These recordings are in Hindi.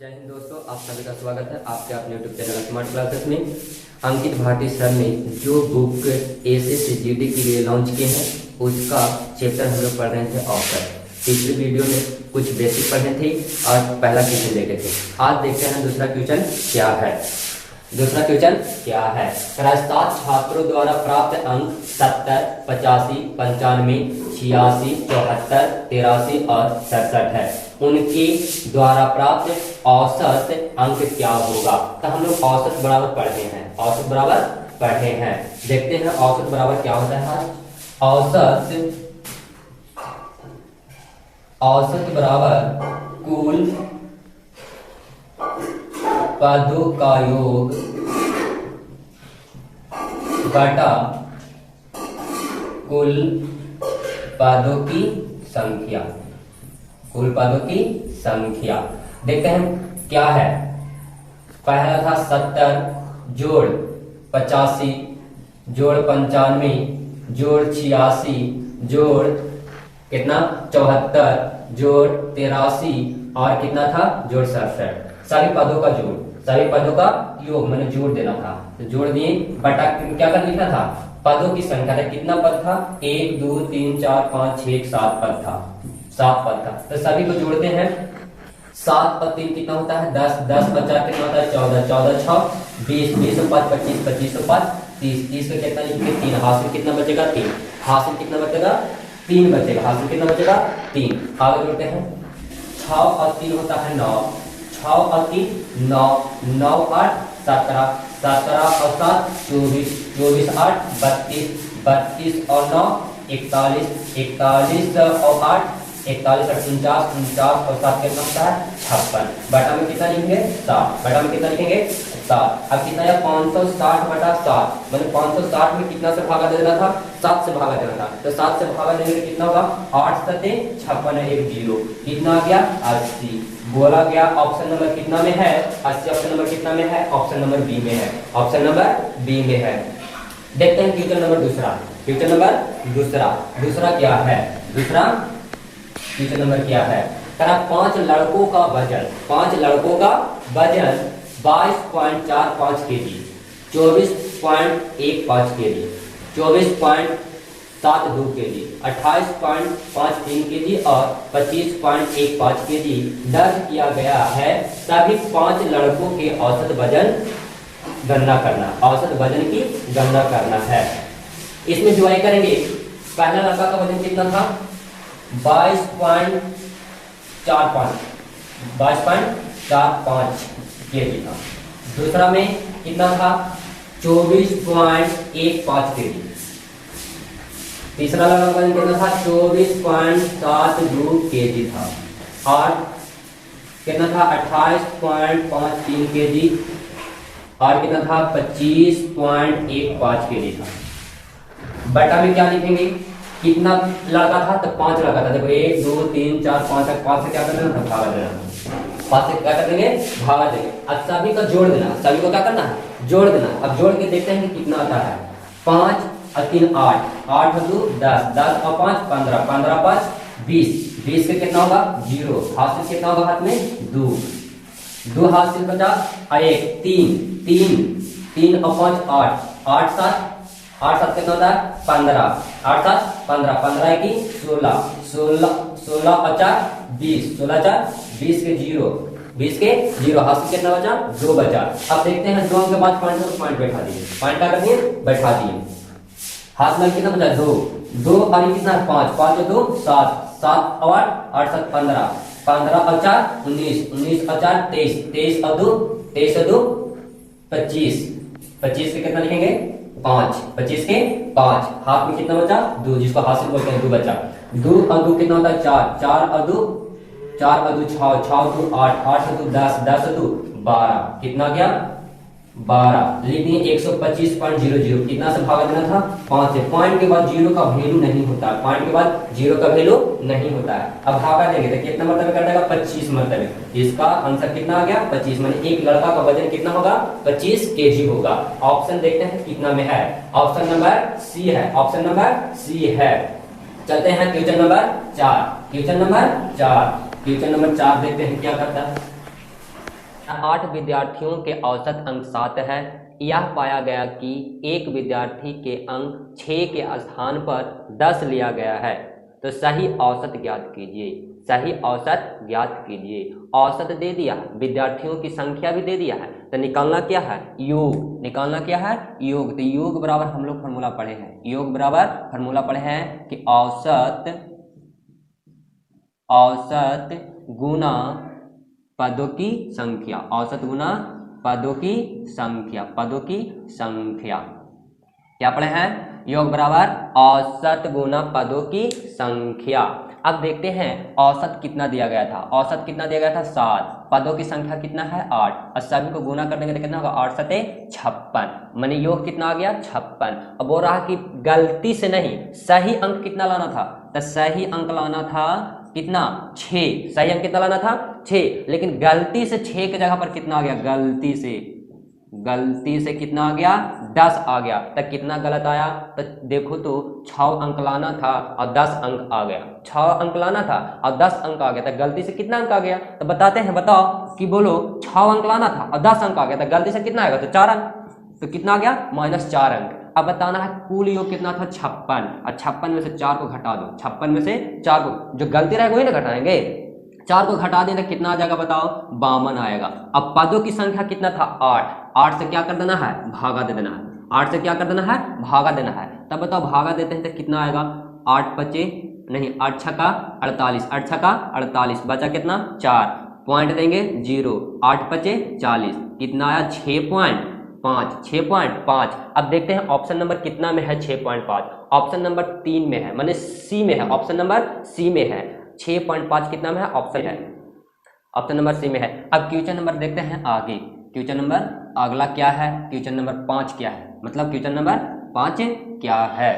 जय हिंद दोस्तों, आप सभी का स्वागत है आपके अपने यूट्यूब चैनल स्मार्ट क्लासेस में। अंकित भाटी सर ने जो बुक एसएससी जीडी के लिए लॉन्च किए हैं उसका चैप्टर हम लोग पढ़ रहे थे ऑप्शन। पिछले वीडियो में कुछ बेसिक पढ़े थे और पहला क्वेश्चन देखे थे। आज देखते हैं दूसरा क्वेश्चन क्या है। दूसरा क्वेश्चन क्या है? 7 छात्रों द्वारा प्राप्त अंक 70, 85, 95, 86, 74, 83 और 67 है। उनके द्वारा प्राप्त औसत अंक क्या होगा? तो हम लोग औसत बराबर पढ़े हैं, औसत बराबर पढ़े हैं। देखते हैं औसत बराबर क्या होता है। औसत बराबर कुल पदों का योग बटा कुल पदों की संख्या। कुल पदों की संख्या देखते हैं क्या है। पहला था 70 जोड़ 85 जोड़ 95 जोड़ 86 जोड़ कितना 74 जोड़ 83 और कितना था जोड़ 67। सभी पदों का जोड़, सभी पदों का योग मैंने जोड़ देना था तो जोड़ दिए बटा क्या कर लिखा था पदों की संख्या था। कितना पद था? 1 2 3 4 5 6 7 पद था, 7 पद था। तो सभी को जोड़ते हैं। 7 पर 3 कितना होता है 10, 10 पर 4 कितना होता है 14, 14 6 20, 20 पर 5 25, 25 पर 5 30, 30 का कितना लिखेंगे 3। हासिल कितना बचेगा 3, हासिल कितना बचेगा 3 बचेगा, हासिल कितना बचेगा 3। आगे जोड़ते हैं 6 और 3 होता है 9, 6 और 3 9, 9 8 17, 17 और 7 24, 24 8 32, 32 और 9 41, 41 और 8 41 और 49, 49 और 7 कितना होता है 56। बटा में कितना लिखेंगे 7, बटा में कितना लिखेंगे 7। अब कितना है 560 बटा 7, मैंने 560 में कितना से भागा देना था 7 से भागा देना था। तो 7 से भागा देने में कितना होगा 8 7 56 1 0 कितना आ गया 80। बोला गया ऑप्शन नंबर कितना में है 80। ऑप्शन नंबर कितना में है? ऑप्शन नंबर बी में है, ऑप्शन नंबर बी में है। देखते हैं क्वेश्चन नंबर दूसरा। क्वेश्चन नंबर दूसरा क्या है? दूसरा क्वेश्चन नंबर क्या है? 5 लड़कों का वजन 22.45 केजी, 24.15 केजी, 24.72 केजी, 28.53 केजी और 25.15 केजी दर्ज किया गया है। सभी 5 लड़कों के औसत वजन गणना करना, औसत वजन की गणना करना है। इसमें डिवाइड करेंगे। पहला लड़का का वजन कितना था 22.45 केजी था। दूसरा में कितना था 24.15 केजी। तीसरा लड़का का वजन कितना था 24.72 केजी था। और कितना था 28.53 केजी और कितना था 25.15 केजी था। बटा में क्या लिखेंगे? कितना लड़का था तो 5 लड़का था। देखो 1 2 3 4 5 तक 5 से क्या कर देना था भागा देना, 5 से क्या कर देंगे भागा देंगे। अब सभी का जोड़ देना, सभी को क्या करना है जोड़ देना। अब जोड़ के देखते हैं कि कितना आता है। 5 और 3 8, 8 और 2 10, 10 और 5 15, 15 5 20, 20 के कितना होगा 0। हासिल कितना होगा हाथ में 2, 2 हासिल 50 और 1 3, 3 और 5 8, 8 7 कितना होता है 15, 8 7 15, 15 की 16, 16 और 4 20, 16 4 20 के 0, 20 के 0। हासिल कितना बचा 2 बचा। अब देखते हैं 2 के बाद पॉइंट बैठा दिए, पॉइंट क्या कर दिए बैठा दिए। हाथ में कितना बचा 2, 2 और कितना 5, 5 और 2 7, 7 और 8, 8 7 15, 15 और 4 19, 19 और 4 23, 23 और 2 25, 25 के कितना लिखेंगे 5, 25 के 5। हाथ में कितना बचा 2, जिसको हासिल बोलते हैं 2 बचा। 2 और 2 कितना होता है 4, 4 और 2 6, 6 और 2 8, 8 और 2 10, 10 और 2 12 कितना गया 12। लिखिए 125.00 कितना से भागा देना था 5 से। पॉइंट के बाद 0 का वैल्यू नहीं होता, पॉइंट के बाद 0 का वैल्यू नहीं होता है। अब भागा देंगे तो कितना मरतबे कर देगा 25 मरतबे। इसका आंसर कितना आ गया 25। माने एक लड़का का वजन कितना होगा 25 केजी होगा। ऑप्शन देखते हैं कितना में है। ऑप्शन नंबर सी है, ऑप्शन नंबर सी है। चलते हैं क्वेश्चन नंबर 4। क्वेश्चन नंबर 4 देखते हैं क्या करता है। 8 विद्यार्थियों के औसत अंक 7 है। यह पाया गया कि एक विद्यार्थी के अंक 6 के स्थान पर 10 लिया गया है, तो सही औसत ज्ञात कीजिए। सही औसत ज्ञात कीजिए। औसत दे दिया, विद्यार्थियों की संख्या भी दे दिया है, तो निकालना क्या है? योग। निकालना क्या है? योग। तो योग बराबर हम लोग फॉर्मूला पढ़े हैं, योग बराबर फॉर्मूला पढ़े हैं कि औसत गुना पदों की संख्या। औसत गुना पदों की संख्या। पदों की संख्या क्या पढ़े हैं? योग बराबर औसत गुना पदों की संख्या। अब देखते हैं औसत कितना दिया गया था। औसत कितना दिया गया था? 7। पदों की संख्या कितना है? 8। और सभी को गुना कर देंगे तो कितना होगा? 8 सते 56। माने योग कितना आ गया? 56। अब बोल रहा कि गलती से नहीं, सही अंक कितना लाना था? तो सही अंक लाना था कितना? 6। सही अंक कितना लाना था? 6। लेकिन गलती से 6 की जगह पर कितना आ गया? गलती से कितना आ गया? 10 आ गया। तब कितना गलत आया? तो देखो तो 6 अंक लाना था और 10 अंक आ गया। 6 अंक लाना था और 10 अंक आ गया, तो गलती से कितना अंक आ गया? तो बताते हैं, बताओ कि बोलो। 6 अंक लाना था और 10 अंक आ गया, तो गलती से कितना आएगा? तो 4 अंक। तो कितना आ गया? -4 अंक। अब बताना है कुल योग कितना था? 56। और 56 में से 4 को घटा दो। 56 में से 4 को, जो गलती रहेगा वही ना घटाएंगे। 4 को घटा देना कितना आ जाएगा? बताओ। 52 आएगा। अब पदों की संख्या कितना था? 8। 8 से क्या कर देना है? भागा दे देना है। 8 से क्या कर देना है? भागा देना है। तब बताओ भागा देते हैं तो कितना आएगा? 8 पचे नहीं 8 छक्का 48। 8 छक्का 48, बचा कितना? 4। पॉइंट देंगे 0। 8 पचे 40, कितना आया? 6.5। 6.5। अब देखते हैं ऑप्शन नंबर कितना में है? 6.5 ऑप्शन नंबर 3 में है, माने सी में है। ऑप्शन नंबर सी में है। 6.5 कितना में है? ऑप्शन है, ऑप्शन नंबर सी में है। अब क्वेश्चन नंबर देखते हैं आगे। क्वेश्चन नंबर अगला क्या है? क्वेश्चन नंबर 5 क्या है? मतलब क्वेश्चन नंबर 5 क्या है?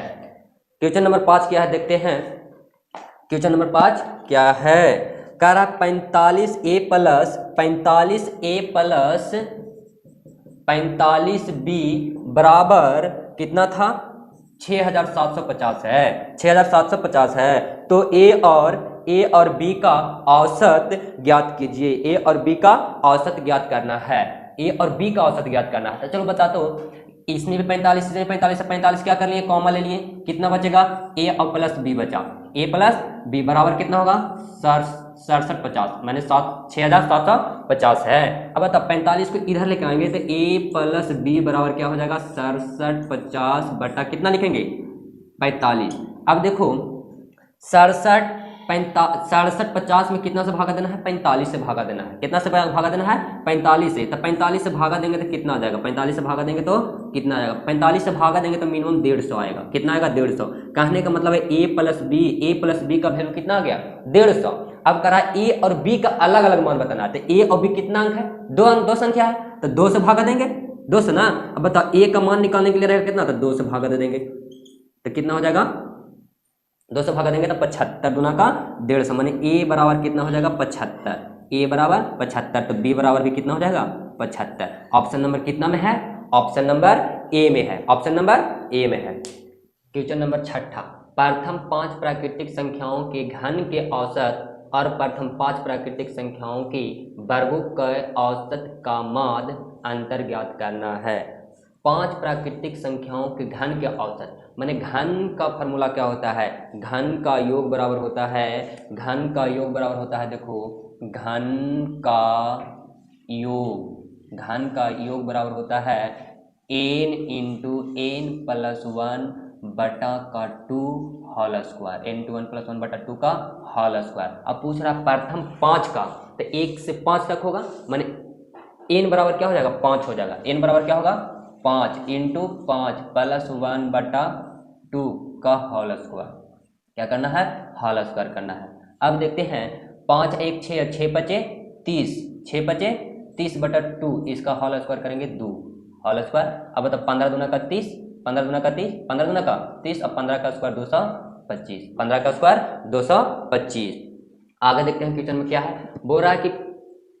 क्वेश्चन नंबर 5 क्या है देखते हैं। क्वेश्चन नंबर 5 क्या है? कह रहा 45A प्लस 45B बराबर कितना था? 6750 है। 6750 है। तो ए और बी का औसत ज्ञात कीजिए। ए और बी का औसत ज्ञात करना है। ए और बी का औसत ज्ञात करना है। तो चलो बता दो। इसमें भी 45, इसमें 45 से 45 क्या कर लिए? कॉमा ले लिए। कितना बचेगा? ए और प्लस बी बचा। ए प्लस बी बराबर कितना होगा? 6750, मैंने 6750 है। अब बता 45 को इधर लेके आएंगे तो ए प्लस बी बराबर क्या हो जाएगा? 6750 बटा कितना लिखेंगे? 45। अब देखो 6750 में कितना से भागा देना है? 45 से भागा देना है। कितना से भागा देना है? 45 से। तो 45 से भागा देंगे तो कितना आ जाएगा? 45 से भागा देंगे तो कितना आएगा? 45 से भागा देंगे तो मिनिमम 150 आएगा। कितना आएगा? 150। कहने का मतलब है ए प्लस बी का वैल्यू कितना आ गया? 150। अब करा ए और बी का अलग अलग मान बताना है। तो ए और बी कितना अंक है? 2 अंक, 2 संख्या है, तो 2 से भागा देंगे। 2 से ना। अब बताओ ए का मान निकालने के लिए रहेगा कितना? तो 2 से भागा दे देंगे तो कितना हो जाएगा? 2 से भागा देंगे तो 75 गुना का 150, माने ए बराबर कितना हो जाएगा? 75। ए बराबर 75, तो बी बराबर भी कितना हो जाएगा? 75। ऑप्शन नंबर कितना में है? ऑप्शन नंबर ए में है। ऑप्शन नंबर ए में है। क्वेश्चन नंबर 6, प्रथम 5 प्राकृतिक संख्याओं के घन के औसत और प्रथम 5 प्राकृतिक संख्याओं की वर्गों के औसत का माध्य अंतर ज्ञात करना है। 5 प्राकृतिक संख्याओं के घन के औसत, माने घन का फॉर्मूला क्या होता है? घन का योग बराबर होता है, घन का योग बराबर होता है, देखो घन का योग बराबर होता है n इंटू n प्लस 1 बटा का 2 whole square. n to 1 plus 1 बटा 2 का होल स्क्वायर। अब पूछ रहा प्रथम 5 का, तो 1 से 5 तक होगा, माने n बराबर क्या हो जाएगा? 5 हो जाएगा। n बराबर क्या होगा? 5 इंटू 5 प्लस 1 बटा 2 का होल स्क्वायर। क्या करना है? होल स्क्वायर करना है। अब देखते हैं 5 1 6, 6 बचे 30, 6 बचे 30 बटा 2, इसका होल स्क्वायर करेंगे 2 होल स्क्वायर। अब बताओ 15 दूना का 30, 15 दूना का 30, 15 दूना का 30 और 15 का स्क्वायर 225, 15 का स्क्वायर 225। आगे देखते हैं क्वेश्चन में क्या है। बोल रहा है कि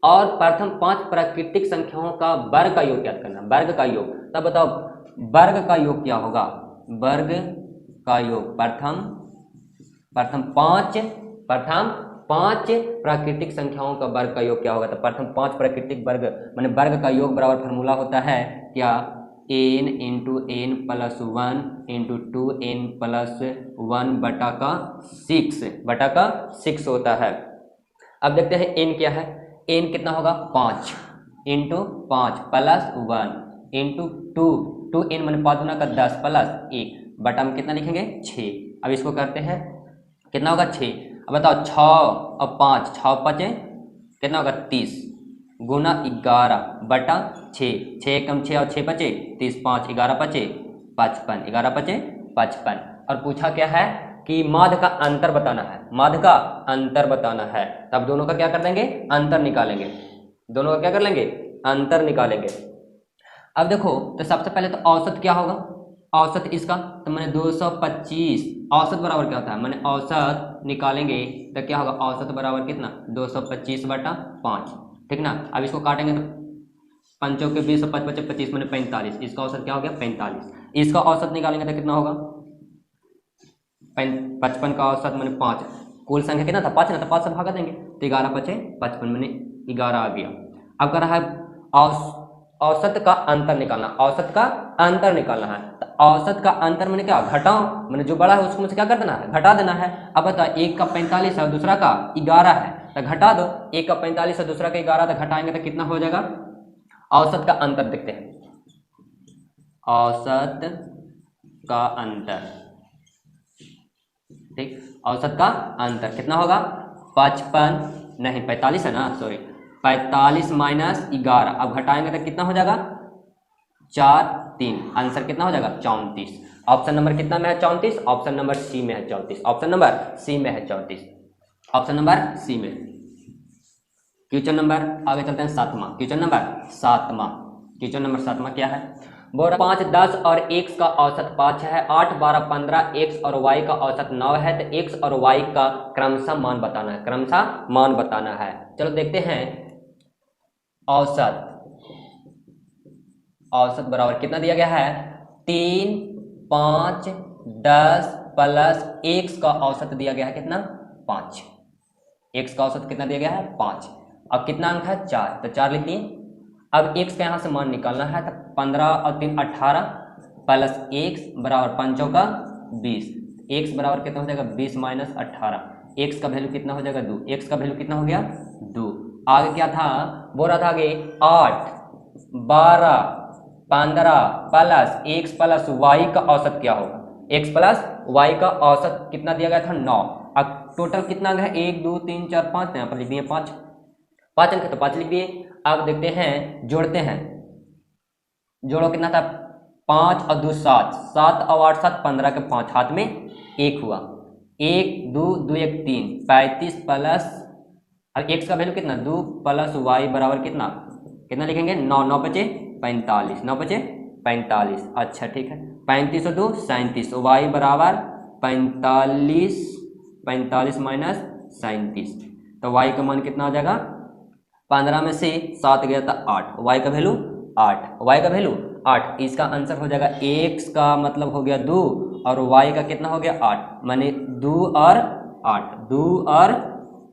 और प्रथम 5 प्राकृतिक संख्याओं का वर्ग का योग ज्ञात करना। वर्ग का योग, तब बताओ वर्ग का योग क्या होगा? वर्ग का योग प्रथम 5 प्राकृतिक संख्याओं का वर्ग का योग क्या होगा? तो प्रथम 5 प्राकृतिक वर्ग माने वर्ग का योग बराबर फॉर्मूला होता है क्या? n into n plus 1 into 2n plus 1 बटा का 6 होता है। अब देखते हैं n क्या है। n कितना होगा? 5 इंटू 5 प्लस 1 इंटू 2n मैंने 5 गुना का 10 प्लस 1 बटा में कितना लिखेंगे? 6। अब इसको करते हैं, कितना होगा? 6। अब बताओ 6 और 5, 6 5 कितना होगा? 30 गुना 11 बटा 6, 6 कम 6 और 6 बचे 30, 5 11 बचे 55, 11 बचे 55। और पूछा क्या है कि माध्य का अंतर बताना है, माध्य का अंतर बताना है। तब दोनों का क्या कर देंगे? अंतर निकालेंगे। दोनों का क्या कर लेंगे? अंतर निकालेंगे। अब देखो तो सबसे पहले तो औसत क्या होगा? औसत इसका तो मैंने 225, औसत बराबर क्या होता है? मैंने औसत निकालेंगे तो क्या होगा? औसत बराबर कितना? 225 बटा 5, ठीक ना। अब इसको काटेंगे तो 5 के 20 और 5 बचे 25 मैंने 45, इसका औसत क्या हो गया? 45। इसका औसत निकालेंगे तो कितना होगा? 55 का औसत मैंने 5, कुल संख्या कितना था? 5 ना, तो 5 से भागा देंगे तो 11 बचे 55 मैंने 11 आ गया। अब कर रहा है औसत का अंतर निकालना, औसत का अंतर निकालना है। तो औसत का अंतर मैंने क्या? घटाओ, मैंने जो बड़ा है उसको मुझे क्या कर देना है? घटा देना है। अब बताओ एक का 45 है और दूसरा का 11 है, तो घटा दो। एक का 45 है दूसरा का 11, तो घटाएंगे तो कितना हो जाएगा? औसत का अंतर देखते हैं, औसत का अंतर, ठीक। औसत का अंतर कितना होगा? 55 नहीं 45 है ना, सॉरी 45 माइनस 11। अब घटाएंगे तो कितना हो जाएगा? 4 3, आंसर कितना हो जाएगा? 34। ऑप्शन नंबर कितना में है? 34। ऑप्शन नंबर सी में है 34। ऑप्शन नंबर सी में है 34। ऑप्शन नंबर सी में। क्वेश्चन नंबर आगे चलते हैं 7वां। क्वेश्चन नंबर 7वां, क्वेश्चन नंबर 7वां क्या है? बोल 5 10 और x का औसत 5 है, 8 12 15 x और y का औसत 9 है, तो x और y का क्रमशः मान बताना है, क्रमशः मान बताना है। चलो देखते हैं। औसत, औसत बराबर कितना दिया गया है? 3 5 10 प्लस x का औसत दिया गया है कितना? 5। x का औसत कितना दिया गया है? 5। अब कितना अंक है? 4, तो 4 लिख दिए। अब x का यहाँ से मान निकालना है, तो 15 और 3 18 प्लस x बराबर 5 का 20। x बराबर कितना हो जाएगा? 20 माइनस 18। x का वैल्यू कितना हो जाएगा? 2। x का वैल्यू कितना हो गया? 2। आगे क्या था? बोल रहा था आगे 8 12 15 प्लस x प्लस y का औसत क्या होगा? x प्लस y का औसत कितना दिया गया था? 9। अब टोटल कितना है? 1 2 3 4 5, यहाँ पर लिख दिए 5 अंक है तो 5 लिख दिए। अब देखते हैं, जोड़ते हैं। जोड़ो कितना था? 5 और 2 7, 7 और 8 7 15 के 5 हाथ में 1 हुआ। 1 2 2 1 3 35 प्लस, और x का वैल्यू कितना? 2 प्लस y बराबर कितना? कितना लिखेंगे? 9 9 बचे 45, 9 बचे 45। अच्छा ठीक है, 35 और 2 37, y बराबर 45, 45 माइनस 37, तो y का मान कितना आ जाएगा? 15 में से 7 गया था 8, y का वैल्यू 8, y का वैल्यू 8। इसका आंसर हो जाएगा x का मतलब हो गया 2 और y का कितना हो गया? 8, माने 2 और 8, 2 और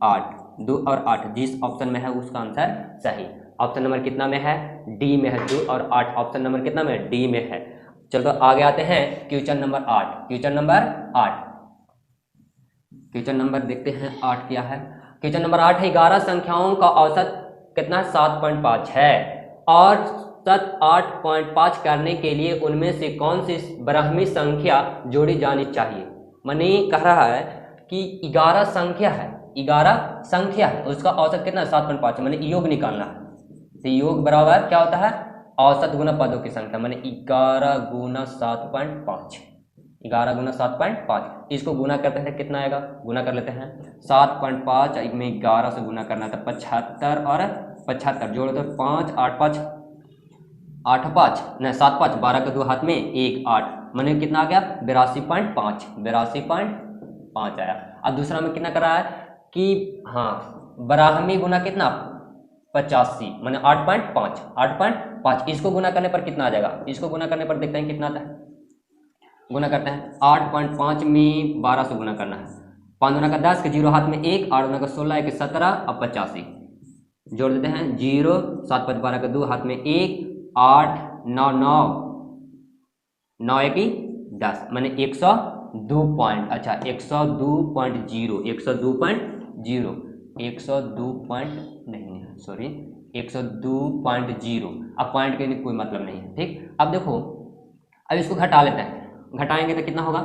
8, 2 और 8। जिस ऑप्शन में है उसका आंसर सही। ऑप्शन नंबर कितना में है? डी में है, 2 और 8। ऑप्शन नंबर कितना में? डी में है। चलो आगे आते हैं question number 8। Question number 8, question number देखते हैं 8 क्या है। क्वेश्चन नंबर 8 है 11 संख्याओं का औसत कितना? 7.5 है और 8.5 करने के लिए उनमें से कौन सी ब्राह्मी संख्या जोड़ी जानी चाहिए? माने कह रहा है कि 11 संख्या है, 11 संख्या है, उसका औसत कितना? 7.5 है, माने योग निकालना है। तो योग बराबर क्या होता है? औसत गुना पदों की संख्या, माने 11 गुना 7.5, 11 गुना 7.5। इसको गुना करते हैं कितना आएगा? गुना कर लेते हैं। 7.5 में 11 से गुना करना था 75 और 75 जोड़ दो 5 8 5 8 5 नहीं 7 5 12 के 2 हाथ में 1 8, मैंने कितना आ गया? 82.5, 82.5 आया। अब दूसरा में कितना कर रहा है कि हाँ ब्राह्मी गुना कितना? 85, मैंने 8.5, 8.5। इसको गुना करने पर कितना आ जाएगा? इसको गुना करने पर देखते हैं कितना आता है। गुना करते हैं 8.5 में 12 से गुना करना है, 5 दूना का 10 के 0 हाथ में 1, 8 दूना का 16 1 17 अब 85 जोड़ देते हैं 0 7 5 12 का 2 हाथ में 1 8 9 9 9 1 10 मैंने 102 पॉइंट। अच्छा 102.0 102.0 102 पॉइंट नहीं है सॉरी 102.0। अब पॉइंट के कोई मतलब नहीं है। ठीक, अब देखो अब इसको घटा लेते हैं, घटाएंगे तो कितना होगा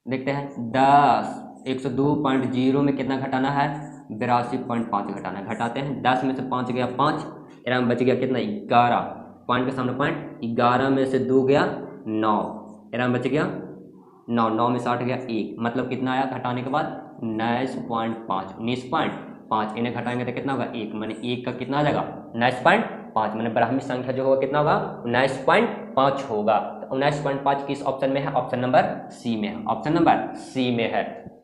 देखते हैं 10 102.0 में कितना घटाना है 82.5 घटाना है। घटाते हैं 10 में से 5 गया 5, में बच गया कितना 11, पॉइंट के सामने पॉइंट 11 में से 2 गया 9, में बच गया 9, 9 में 60 गया 1, मतलब कितना आया घटाने के बाद 19.5 19.5 इन्हें घटाएंगे तो कितना होगा 1, मैंने 1 का कितना आ जाएगा 19.5 मैंने ब्राह्मी संख्या जो होगा कितना होगा 19.5 होगा। तो 19.5 किस ऑप्शन में है, ऑप्शन नंबर सी में है, ऑप्शन नंबर सी में है।